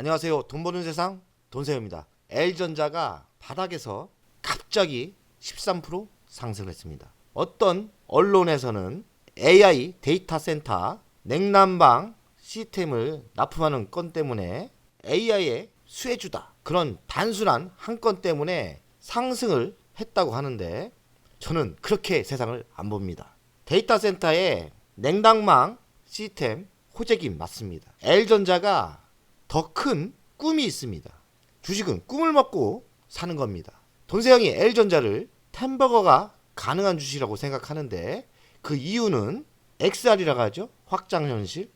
안녕하세요. 돈 버는 세상 돈세요입니다. L전자가 바닥에서 갑자기 13% 상승했습니다. 어떤 언론에서는 AI 데이터 센터 냉난방 시스템을 납품하는 건 때문에 AI의 수혜주다. 그런 단순한 한 건 때문에 상승을 했다고 하는데 저는 그렇게 세상을 안 봅니다. 데이터 센터의 냉난방 시스템 호재긴 맞습니다. L전자가 더 큰 꿈이 있습니다. 주식은 꿈을 먹고 사는 겁니다. 돈세영이 L전자를 템버거가 가능한 주식이라고 생각하는데 그 이유는 XR이라고 하죠. 확장현실.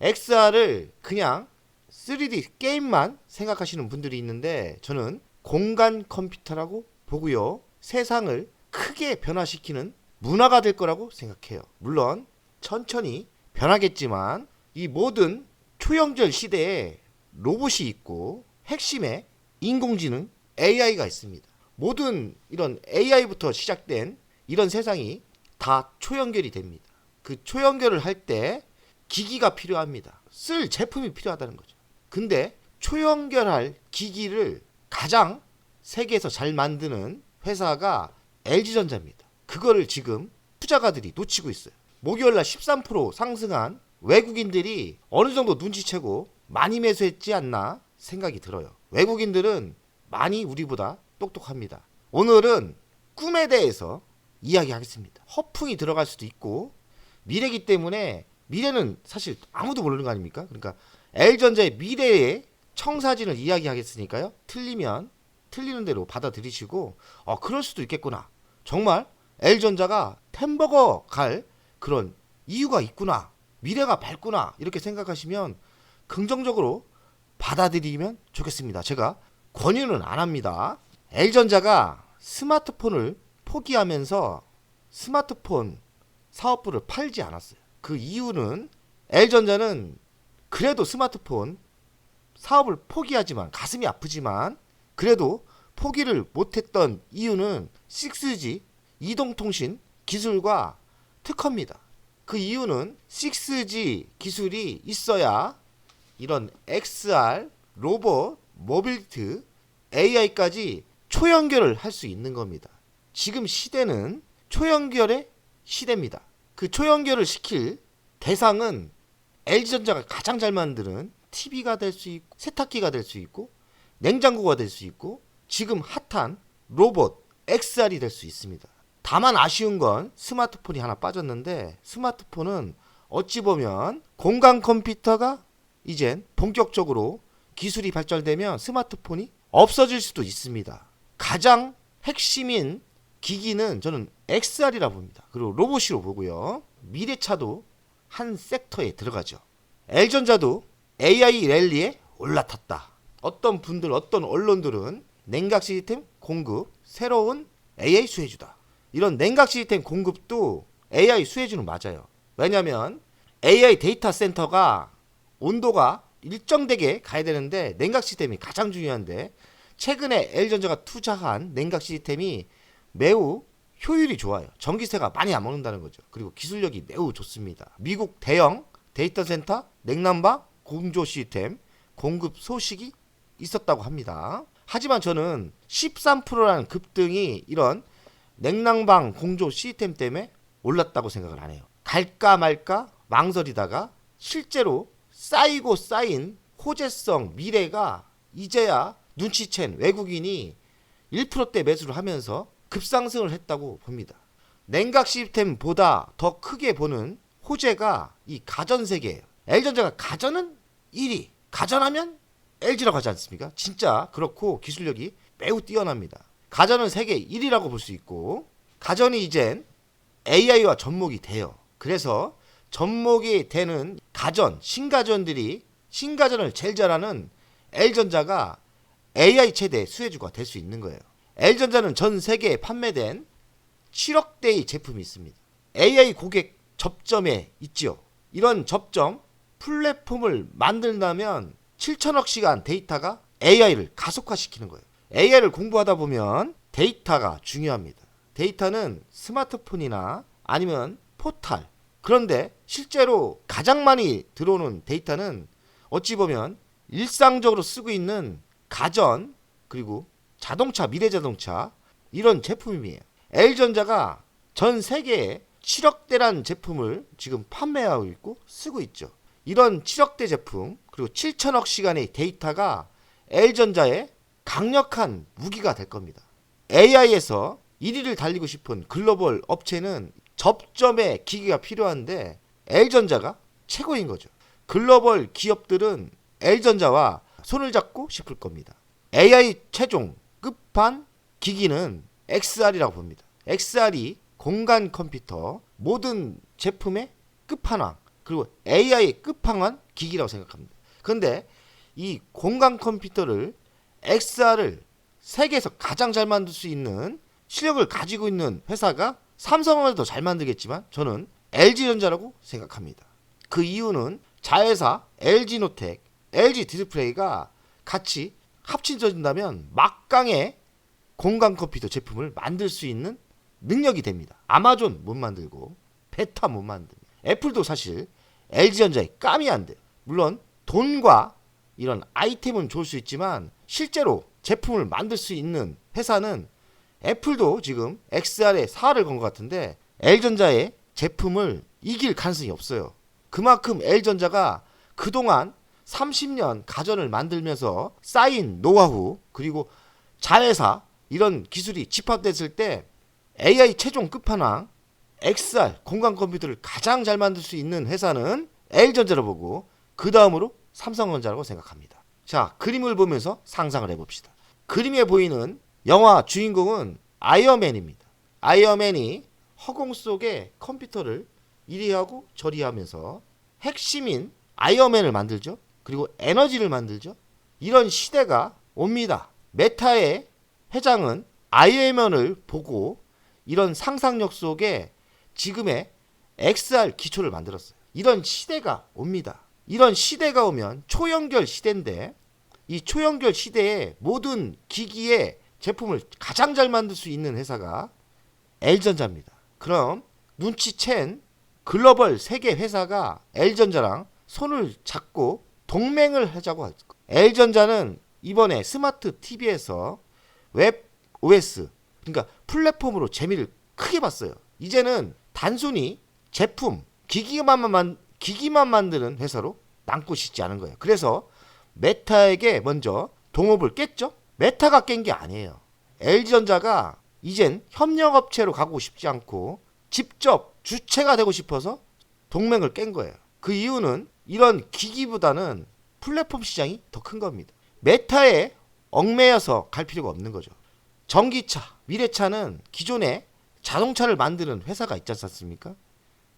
XR을 그냥 3D 게임만 생각하시는 분들이 있는데 저는 공간 컴퓨터라고 보고요. 세상을 크게 변화시키는 문화가 될 거라고 생각해요. 물론 천천히 변하겠지만 이 모든 초연결 시대에 로봇이 있고 핵심에 인공지능 AI가 있습니다. 모든 이런 AI부터 시작된 이런 세상이 다 초연결이 됩니다. 그 초연결을 할 때 기기가 필요합니다. 쓸 제품이 필요하다는 거죠. 근데 초연결할 기기를 가장 세계에서 잘 만드는 회사가 LG전자입니다. 그거를 지금 투자가들이 놓치고 있어요. 목요일날 13% 상승한 외국인들이 어느 정도 눈치채고 많이 매수했지 않나 생각이 들어요. 외국인들은 많이 우리보다 똑똑합니다. 오늘은 꿈에 대해서 이야기하겠습니다. 허풍이 들어갈 수도 있고 미래이기 때문에 미래는 사실 아무도 모르는 거 아닙니까? 그러니까 L전자의 미래의 청사진을 이야기하겠으니까요. 틀리면 틀리는 대로 받아들이시고 그럴 수도 있겠구나. 정말 L전자가 템버거 갈 그런 이유가 있구나. 미래가 밝구나. 이렇게 생각하시면 긍정적으로 받아들이면 좋겠습니다. 제가 권유는 안 합니다. L전자가 스마트폰을 포기하면서 스마트폰 사업부를 팔지 않았어요. 그 이유는 L전자는 그래도 스마트폰 사업을 포기하지만 가슴이 아프지만 그래도 포기를 못했던 이유는 6G 이동통신 기술과 특허입니다. 그 이유는 6G 기술이 있어야 이런 XR, 로봇, 모빌리티, AI까지 초연결을 할 수 있는 겁니다. 지금 시대는 초연결의 시대입니다. 그 초연결을 시킬 대상은 LG전자가 가장 잘 만드는 TV가 될 수 있고 세탁기가 될 수 있고 냉장고가 될 수 있고 지금 핫한 로봇 XR이 될 수 있습니다. 다만 아쉬운 건 스마트폰이 하나 빠졌는데 스마트폰은 어찌 보면 공간 컴퓨터가 이젠 본격적으로 기술이 발전되면 스마트폰이 없어질 수도 있습니다. 가장 핵심인 기기는 저는 XR이라 봅니다. 그리고 로봇이로 보고요. 미래차도 한 섹터에 들어가죠. L전자도 AI 랠리에 올라탔다. 어떤 분들, 어떤 언론들은 냉각 시스템 공급, 새로운 AI 수혜주다. 이런 냉각 시스템 공급도 AI 수혜주는 맞아요. 왜냐하면 AI 데이터 센터가 온도가 일정되게 가야 되는데 냉각 시스템이 가장 중요한데 최근에 L전자가 투자한 냉각 시스템이 매우 효율이 좋아요. 전기세가 많이 안 먹는다는 거죠. 그리고 기술력이 매우 좋습니다. 미국 대형 데이터 센터 냉난방 공조 시스템 공급 소식이 있었다고 합니다. 하지만 저는 13%라는 급등이 이런 냉난방 공조 시스템 때문에 올랐다고 생각을 안 해요. 갈까 말까 망설이다가 실제로 쌓이고 쌓인 호재성 미래가 이제야 눈치챈 외국인이 1%대 매수를 하면서 급상승을 했다고 봅니다. 냉각 시스템보다 더 크게 보는 호재가 이 가전세계예요. L전자가 가전은 1위. 가전하면 LG라고 하지 않습니까? 진짜 그렇고 기술력이 매우 뛰어납니다. 가전은 세계 1위라고 볼 수 있고 가전이 이젠 AI와 접목이 돼요. 그래서 접목이 되는 가전, 신가전들이 신가전을 제일 잘하는 L전자가 AI 최대 수혜주가 될 수 있는 거예요. L전자는 전 세계에 판매된 7억 대의 제품이 있습니다. AI 고객 접점에 있죠. 이런 접점 플랫폼을 만든다면 7천억 시간 데이터가 AI를 가속화시키는 거예요. AI를 공부하다 보면 데이터가 중요합니다. 데이터는 스마트폰이나 아니면 포탈. 그런데 실제로 가장 많이 들어오는 데이터는 어찌 보면 일상적으로 쓰고 있는 가전 그리고 자동차, 미래자동차 이런 제품이에요. L전자가 전 세계에 7억대란 제품을 지금 판매하고 있고 쓰고 있죠. 이런 7억대 제품 그리고 7천억 시간의 데이터가 L전자의 강력한 무기가 될 겁니다. AI에서 1위를 달리고 싶은 글로벌 업체는 접점의 기기가 필요한데 L전자가 최고인 거죠. 글로벌 기업들은 L전자와 손을 잡고 싶을 겁니다. AI 최종 끝판 기기는 XR이라고 봅니다. XR이 공간 컴퓨터 모든 제품의 끝판왕 그리고 AI의 끝판왕 기기라고 생각합니다. 그런데 이 공간 컴퓨터를 XR을 세계에서 가장 잘 만들 수 있는 실력을 가지고 있는 회사가 삼성은 더 잘 만들겠지만 저는 LG전자라고 생각합니다. 그 이유는 자회사 LG노텍, LG디스플레이가 같이 합쳐진다면 막강의 공간 컴퓨터 제품을 만들 수 있는 능력이 됩니다. 아마존 못 만들고 베타 못 만듭니다. 애플도 사실 LG전자에 깜이 안 돼요. 물론 돈과 이런 아이템은 좋을 수 있지만 실제로 제품을 만들 수 있는 회사는 애플도 지금 XR에 사활을 건 것 같은데 L전자의 제품을 이길 가능성이 없어요. 그만큼 L전자가 그동안 30년 가전을 만들면서 쌓인 노하우 그리고 자회사 이런 기술이 집합됐을 때 AI 최종 끝판왕 XR 공간 컴퓨터를 가장 잘 만들 수 있는 회사는 L전자로 보고 그 다음으로 삼성전자라고 생각합니다. 자, 그림을 보면서 상상을 해봅시다. 그림에 보이는 영화 주인공은 아이언맨입니다. 아이언맨이 허공 속에 컴퓨터를 이리하고 저리하면서 핵심인 아이언맨을 만들죠. 그리고 에너지를 만들죠. 이런 시대가 옵니다. 메타의 회장은 아이언맨을 보고 이런 상상력 속에 지금의 XR 기초를 만들었어요. 이런 시대가 옵니다. 이런 시대가 오면 초연결 시대인데 이 초연결 시대에 모든 기기의 제품을 가장 잘 만들 수 있는 회사가 L전자입니다. 그럼 눈치챈 글로벌 세계 회사가 L전자랑 손을 잡고 동맹을 하자고 할 거예요. L전자는 이번에 스마트 TV에서 웹 OS 그러니까 플랫폼으로 재미를 크게 봤어요. 이제는 단순히 제품 기기만 만드는 회사로 남고 싶지 않은 거예요. 그래서 메타에게 먼저 동업을 깼죠. 메타가 깬 게 아니에요. LG전자가 이젠 협력업체로 가고 싶지 않고 직접 주체가 되고 싶어서 동맹을 깬 거예요. 그 이유는 이런 기기보다는 플랫폼 시장이 더 큰 겁니다. 메타에 얽매여서 갈 필요가 없는 거죠. 전기차, 미래차는 기존에 자동차를 만드는 회사가 있지 않습니까?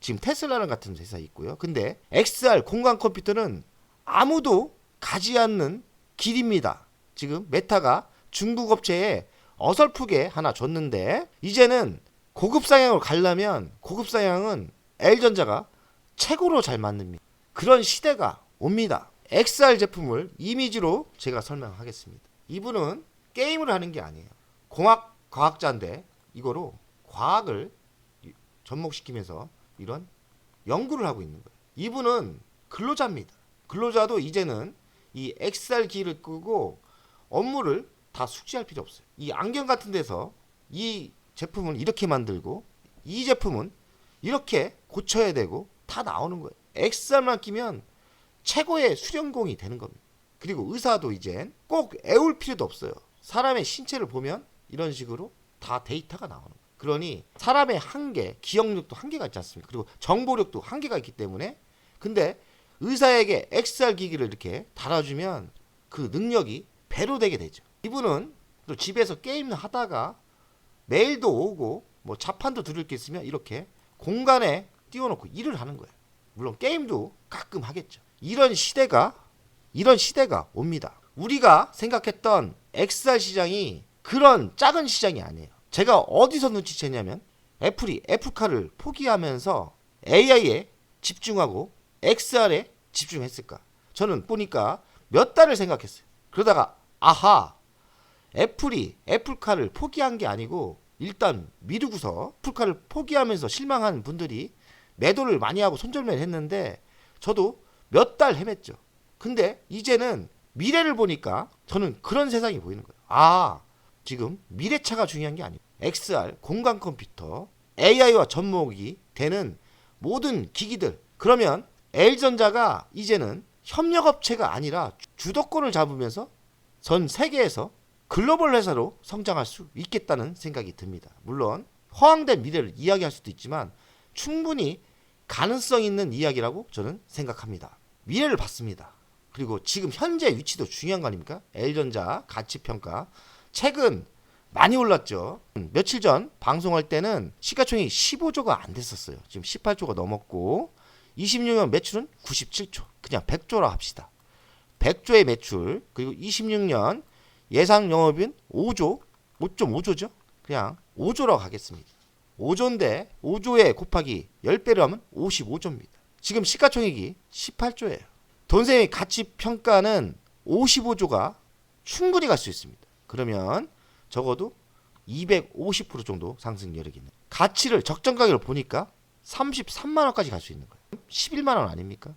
지금 테슬라랑 같은 회사 있고요. 근데 XR 공간 컴퓨터는 아무도 가지 않는 길입니다. 지금 메타가 중국 업체에 어설프게 하나 줬는데 이제는 고급 사양으로 가려면 고급 사양은 L전자가 최고로 잘 만듭니다. 그런 시대가 옵니다. XR 제품을 이미지로 제가 설명하겠습니다. 이분은 게임을 하는 게 아니에요. 과학자인데 이거로 과학을 접목시키면서 이런 연구를 하고 있는 거예요. 이분은 근로자입니다. 근로자도 이제는 이 XR 기를 끄고 업무를 다 숙지할 필요 없어요. 이 안경 같은 데서 이 제품은 이렇게 만들고 이 제품은 이렇게 고쳐야 되고 다 나오는 거예요. XR만 끼면 최고의 수련공이 되는 겁니다. 그리고 의사도 이젠 꼭 애울 필요도 없어요. 사람의 신체를 보면 이런 식으로 다 데이터가 나오는 거예요. 그러니 사람의 한계, 기억력도 한계가 있지 않습니까? 그리고 정보력도 한계가 있기 때문에 근데 의사에게 XR 기기를 이렇게 달아주면 그 능력이 배로 되게 되죠. 이분은 또 집에서 게임 하다가 메일도 오고 뭐 자판도 들을 게 있으면 이렇게 공간에 띄워놓고 일을 하는 거예요. 물론 게임도 가끔 하겠죠. 이런 시대가 옵니다. 우리가 생각했던 XR 시장이 그런 작은 시장이 아니에요. 제가 어디서 눈치챘냐면 애플이 애플카를 포기하면서 AI에 집중하고 XR에 집중했을까? 저는 보니까 몇 달을 생각했어요. 그러다가 아하, 애플이 애플카를 포기한 게 아니고 일단 미루고서 애플카를 포기하면서 실망한 분들이 매도를 많이 하고 손절매를 했는데 저도 몇 달 헤맸죠. 근데 이제는 미래를 보니까 저는 그런 세상이 보이는 거예요. 아, 지금 미래차가 중요한 게 아니고 XR, 공간 컴퓨터, AI와 접목이 되는 모든 기기들. 그러면 L전자가 이제는 협력업체가 아니라 주도권을 잡으면서 전 세계에서 글로벌 회사로 성장할 수 있겠다는 생각이 듭니다. 물론 허황된 미래를 이야기할 수도 있지만 충분히 가능성 있는 이야기라고 저는 생각합니다. 미래를 봤습니다. 그리고 지금 현재 위치도 중요한 거 아닙니까? L전자 가치평가 최근 많이 올랐죠. 며칠 전 방송할 때는 시가총액이 15조가 안 됐었어요. 지금 18조가 넘었고 26년 매출은 97조. 그냥 100조라 합시다. 100조의 매출 그리고 26년 예상 영업이익 5조 5.5조죠. 그냥 5조라고 하겠습니다. 5조인데 5조에 곱하기 10배를 하면 55조입니다. 지금 시가총액이 18조예요. 돈세의 가치평가는 55조가 충분히 갈 수 있습니다. 그러면 적어도 250% 정도 상승 여력이 있는 가치를 적정 가격을 보니까 33만원까지 갈 수 있는 거예요. 11만원 아닙니까?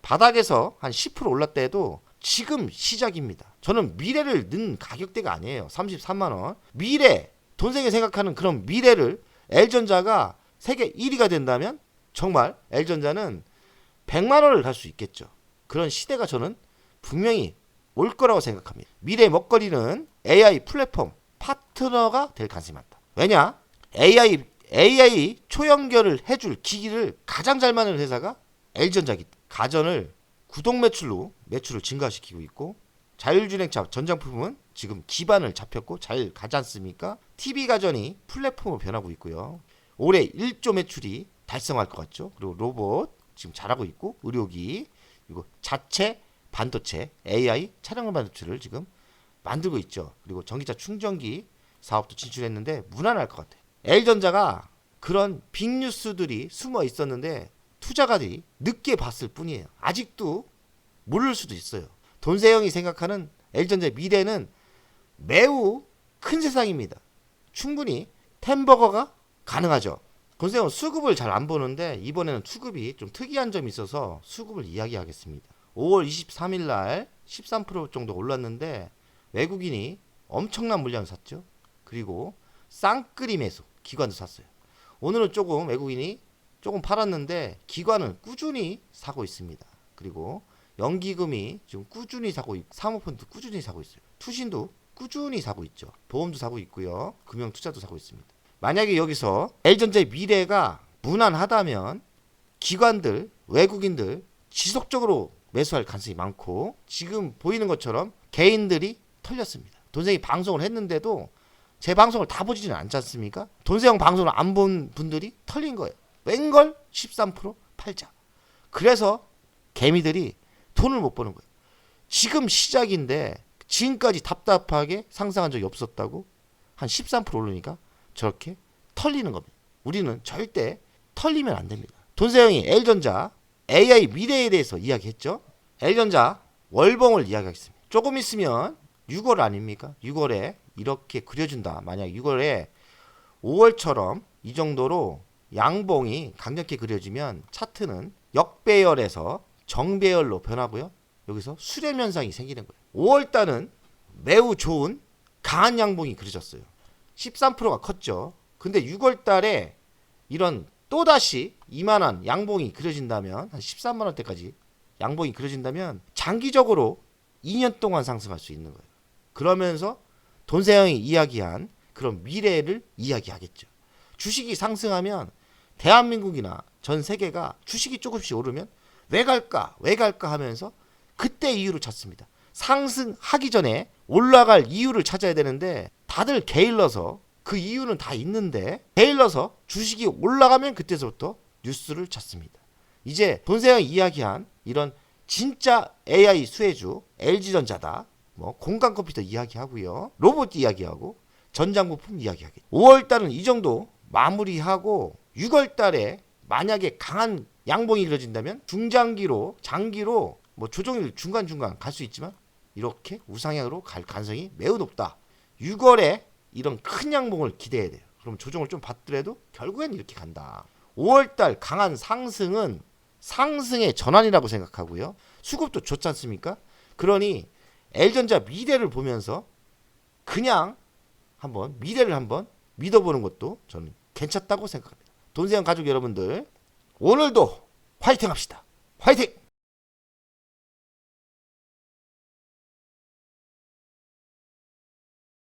바닥에서 한 10% 올랐다 해도 지금 시작입니다. 저는 미래를 넣은 가격대가 아니에요. 33만원. 미래, 돈생이 생각하는 그런 미래를 L전자가 세계 1위가 된다면 정말 L전자는 100만원을 갈 수 있겠죠. 그런 시대가 저는 분명히 올 거라고 생각합니다. 미래 먹거리는 AI 플랫폼 파트너가 될 가능성이 많다. 왜냐? AI 초연결을 해줄 기기를 가장 잘 만드는 회사가 L전자기 때문에 가전을 구독 매출로 매출을 증가시키고 있고 자율주행차 전장부품은 지금 기반을 잡혔고 잘 가지 않습니까? TV 가전이 플랫폼으로 변하고 있고요. 올해 1조 매출이 달성할 것 같죠. 그리고 로봇 지금 잘하고 있고 의료기 그리고 자체 반도체 AI 차량용 반도체를 지금 만들고 있죠. 그리고 전기차 충전기 사업도 진출했는데 무난할 것 같아요. L전자가 그런 빅뉴스들이 숨어 있었는데 투자가들이 늦게 봤을 뿐이에요. 아직도 모를 수도 있어요. 돈세영이 생각하는 L전자의 미래는 매우 큰 세상입니다. 충분히 템버거가 가능하죠. 돈세영은 수급을 잘 안 보는데 이번에는 수급이 좀 특이한 점이 있어서 수급을 이야기하겠습니다. 5월 23일 날 13% 정도 올랐는데 외국인이 엄청난 물량을 샀죠. 그리고 쌍끌이 매수 기관도 샀어요. 오늘은 조금 외국인이 조금 팔았는데 기관은 꾸준히 사고 있습니다. 그리고 연기금이 지금 꾸준히 사고 있고 사모펀드 꾸준히 사고 있어요. 투신도 꾸준히 사고 있죠. 보험도 사고 있고요. 금융투자도 사고 있습니다. 만약에 여기서 L전자의 미래가 무난하다면 기관들, 외국인들 지속적으로 매수할 가능성이 많고 지금 보이는 것처럼 개인들이 털렸습니다. 돈생이 방송을 했는데도 제 방송을 다 보지는 않지 않습니까? 돈세형 방송을 안 본 분들이 털린 거예요. 웬걸 13% 팔자. 그래서 개미들이 돈을 못 버는 거예요. 지금 시작인데 지금까지 답답하게 상승한 적이 없었다고 한 13% 오르니까 저렇게 털리는 겁니다. 우리는 절대 털리면 안 됩니다. 돈세형이 L전자 AI 미래에 대해서 이야기했죠. L전자 월봉을 이야기하겠습니다. 조금 있으면 6월 아닙니까? 6월에 이렇게 그려준다. 만약 6월에 5월처럼 이 정도로 양봉이 강력히 그려지면 차트는 역배열에서 정배열로 변하고요. 여기서 수렴 현상이 생기는 거예요. 5월달은 매우 좋은 강한 양봉이 그려졌어요. 13%가 컸죠. 근데 6월달에 이런 또다시 이만한 양봉이 그려진다면 한 13만 원대까지 양봉이 그려진다면 장기적으로 2년 동안 상승할 수 있는 거예요. 그러면서 돈세형이 이야기한 그런 미래를 이야기하겠죠. 주식이 상승하면 대한민국이나 전 세계가 주식이 조금씩 오르면 왜 갈까 하면서 그때 이유를 찾습니다. 상승하기 전에 올라갈 이유를 찾아야 되는데 다들 게을러서 그 이유는 다 있는데 게을러서 주식이 올라가면 그때서부터 뉴스를 찾습니다. 이제 돈세형이 이야기한 이런 진짜 AI 수혜주 LG전자다. 뭐 공간 컴퓨터 이야기하고요. 로봇 이야기하고 전장부품 이야기하겠죠. 5월달은 이 정도 마무리하고 6월달에 만약에 강한 양봉이 그려진다면 중장기로 장기로 뭐 조정일 중간중간 갈 수 있지만 이렇게 우상향으로 갈 가능성이 매우 높다. 6월에 이런 큰 양봉을 기대해야 돼요. 그럼 조정을 좀 받더라도 결국엔 이렇게 간다. 5월달 강한 상승은 상승의 전환이라고 생각하고요. 수급도 좋지 않습니까? 그러니 L전자 미래를 보면서 그냥 한번 미래를 한번 믿어보는 것도 저는 괜찮다고 생각합니다. 돈세형 가족 여러분들 오늘도 화이팅 합시다. 화이팅!